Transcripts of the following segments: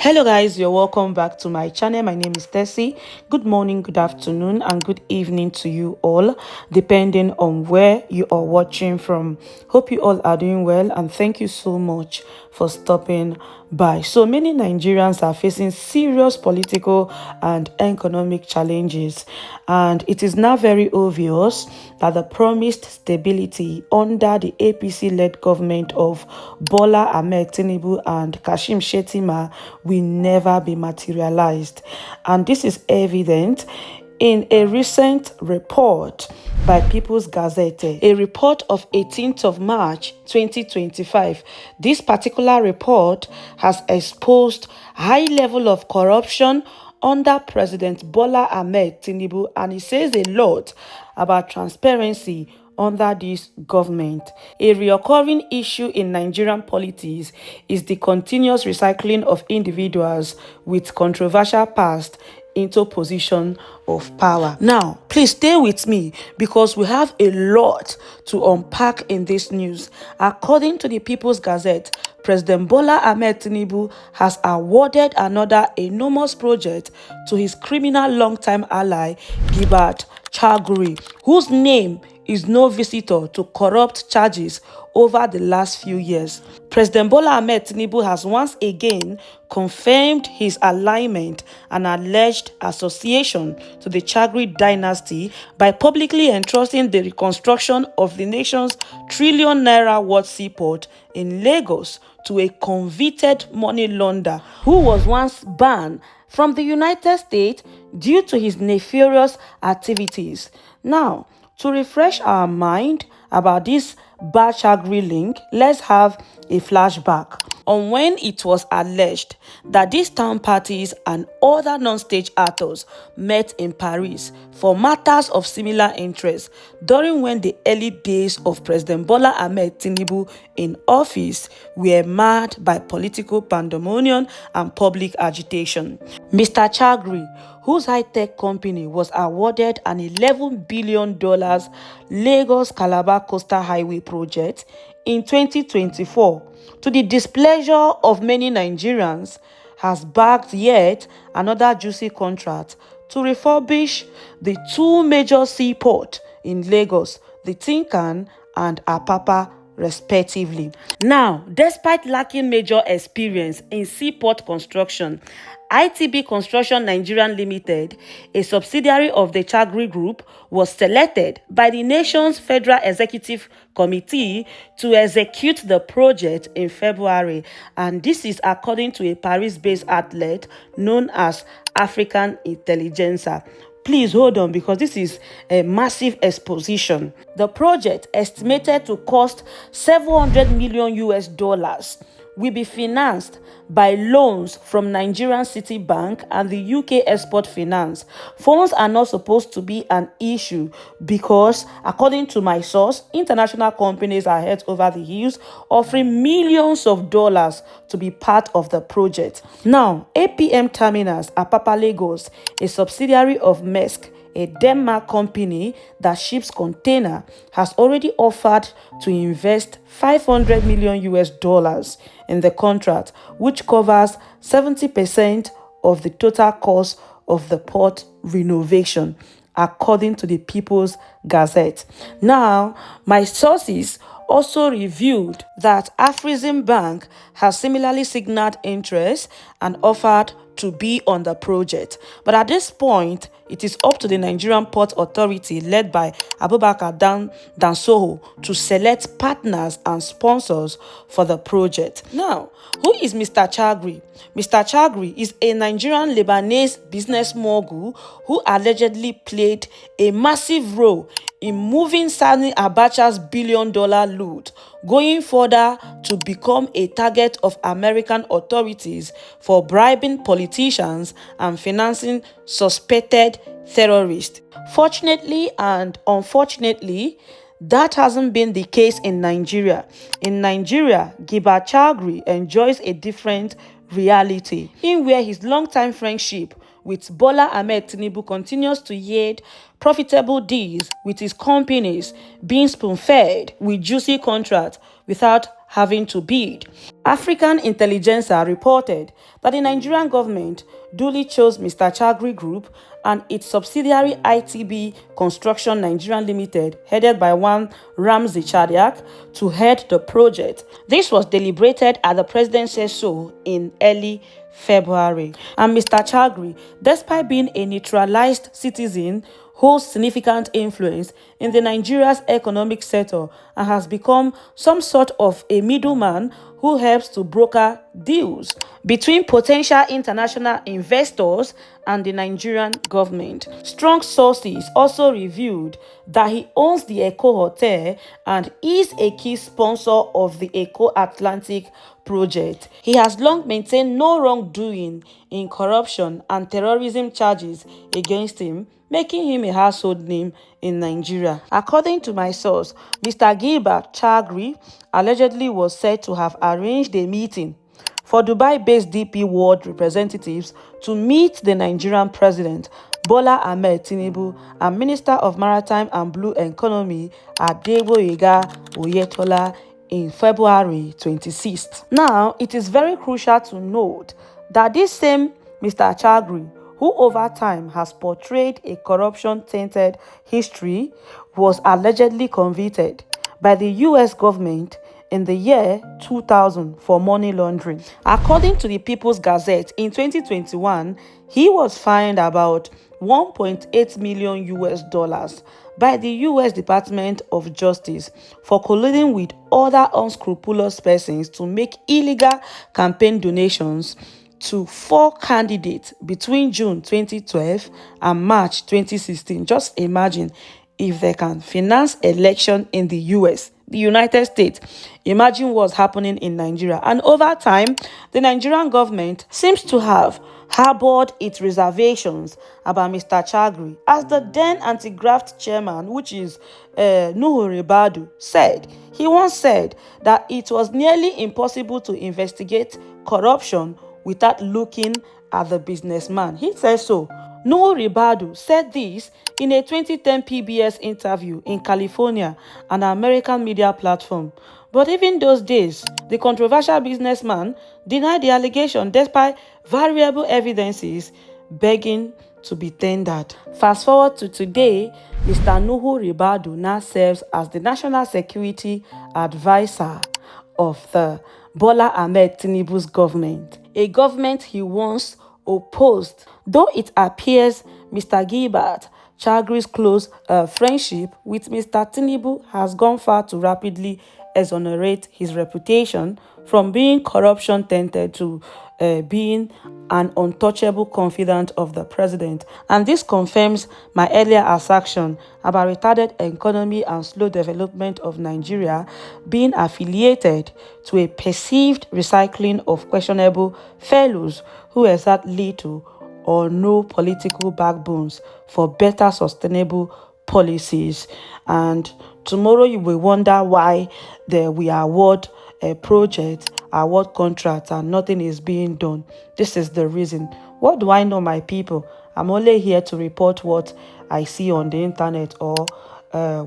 Hello guys, you're welcome back to my channel. My name is Tessie. Good morning, good afternoon, and good evening to you all, depending on where you are watching from. Hope you all are doing well, and thank you so much for stopping by. So many Nigerians are facing serious political and economic challenges, and it is now very obvious that the promised stability under the APC-led government of Bola Tinubu and Kashim Shettima will never be materialized. And this is evident in a recent report by People's Gazette, a report of 18th of March 2025. This particular report has exposed high level of corruption under President Bola Tinubu, and it says a lot about transparency under this government. A recurring issue in Nigerian politics is the continuous recycling of individuals with controversial past into position of power. Now, please stay with me because we have a lot to unpack in this news. According to the People's Gazette, President Bola Tinubu has awarded another enormous project to his criminal longtime ally, Gilbert, Chagoury, whose name is no visitor to corrupt charges over the last few years. President Bola Tinubu has once again confirmed his alignment and alleged association to the Chagoury dynasty by publicly entrusting the reconstruction of the nation's trillion naira worth seaport in Lagos to a convicted money launderer who was once banned from the United States due to his nefarious activities. Now, to refresh our mind about this bad Chagoury link, let's have a flashback on when it was alleged that these town parties and other non-state actors met in Paris for matters of similar interest during when the early days of President Bola Tinubu in office were marred by political pandemonium and public agitation. Mr. Chagoury, whose high-tech company was awarded an $11 billion Lagos-Calabar Coastal Highway project in 2024, to the displeasure of many Nigerians, has bagged yet another juicy contract to refurbish the two major seaports in Lagos, the Tinkan and Apapa, respectively. Now, despite lacking major experience in seaport construction, ITB Construction Nigeria Limited, a subsidiary of the Chagoury Group, was selected by the nation's Federal Executive Committee to execute the project in February, and this is according to a Paris-based outlet known as African Intelligencer. Please hold on because this is a massive exposition. The project, estimated to cost $700 million, will be financed by loans from Nigerian Citibank and the UK Export Finance. Funds are not supposed to be an issue because, according to my source, international companies are head over the heels, offering millions of dollars to be part of the project. Now, APM Terminals, Apapa Lagos, a subsidiary of Maersk, a Denmark company that ships container, has already offered to invest $500 million in the contract, which covers 70% of the total cost of the port renovation, according to the People's Gazette. Now, my sources also revealed that Afrexim Bank has similarly signaled interest and offered to be on the project. But at this point, it is up to the Nigerian Port Authority, led by Abubakar Dansoho, to select partners and sponsors for the project. Now, who is Mr. Chagoury? Mr. Chagoury is a Nigerian Lebanese business mogul who allegedly played a massive role in moving Sani Abacha's billion-dollar loot, going further to become a target of American authorities for bribing politicians and financing suspected terrorists. Fortunately and unfortunately, that hasn't been the case in Nigeria. In Nigeria, Gilbert Chagoury enjoys a different reality, in where his longtime friendship with Bola Tinubu continues to yield profitable deals with his companies being spoon-fed with juicy contracts without having to bid. African intelligentsia reported that the Nigerian government duly chose Mr. Chagoury Group and its subsidiary ITB Construction Nigeria Limited, headed by one Ramsey Chadiak, to head the project. This was deliberated at the president said so in early February. And Mr. Chagoury, despite being a neutralized citizen, holds significant influence in the Nigeria's economic sector and has become some sort of a middleman who helps to broker deals between potential international investors and the Nigerian government. Strong sources also revealed that he owns the Eco Hotel and is a key sponsor of the Eco Atlantic project. He has long maintained no wrongdoing in corruption and terrorism charges against him, making him a household name in Nigeria. According to my source, Mr. Gilbert Chagoury allegedly was said to have arranged a meeting for Dubai-based DP World representatives to meet the Nigerian president, Bola Tinubu, and Minister of Maritime and Blue Economy, Adegboyega Oyetola, in February 26th. Now, it is very crucial to note that this same Mr. Chagoury, who over time has portrayed a corruption-tainted history, was allegedly convicted by the US government in the year 2000 for money laundering. According to the People's Gazette, in 2021, he was fined about 1.8 million US dollars by the US Department of Justice for colluding with other unscrupulous persons to make illegal campaign donations to 4 candidates between June 2012 and March 2016. Just imagine if they can finance election in the US, the United States. Imagine what's happening in Nigeria. And over time, the Nigerian government seems to have harbored its reservations about Mr. Chagoury, as the then anti-graft chairman, which is Nuhu Ribadu, said. He once said that it was nearly impossible to investigate corruption without looking at the businessman. He said so. Nuhu Ribadu said this in a 2010 PBS interview in California, an American media platform. But even those days, the controversial businessman denied the allegation despite variable evidences begging to be tendered. Fast forward to today, Mr. Nuhu Ribadu now serves as the National Security Advisor of the Bola Tinubu's government, a government he once opposed. Though it appears Mr. Gilbert Chagoury's close friendship with Mr. Tinubu has gone far to rapidly exonerate his reputation from being corruption-tainted to being an untouchable confidant of the president. And this confirms my earlier assertion about retarded economy and slow development of Nigeria being affiliated to a perceived recycling of questionable fellows who exert little or no political backbones for better sustainable policies. And tomorrow you will wonder why we award a project, award contracts, and nothing is being done. This is the reason. What do I know, my people? I'm only here to report what I see on the internet or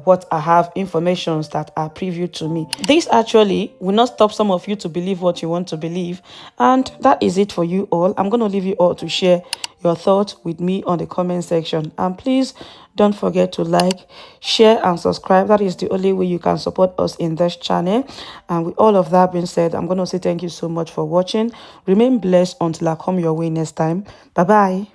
what I have informations that are previewed to me. This actually will not stop some of you to believe what you want to believe, and that is it for you all. I'm going to leave you all to share your thoughts with me on the comment section, and please don't forget to like, share, and subscribe. That is the only way you can support us in this channel. And with all of that being said, I'm going to say thank you so much for watching. Remain blessed until I come your way next time. Bye.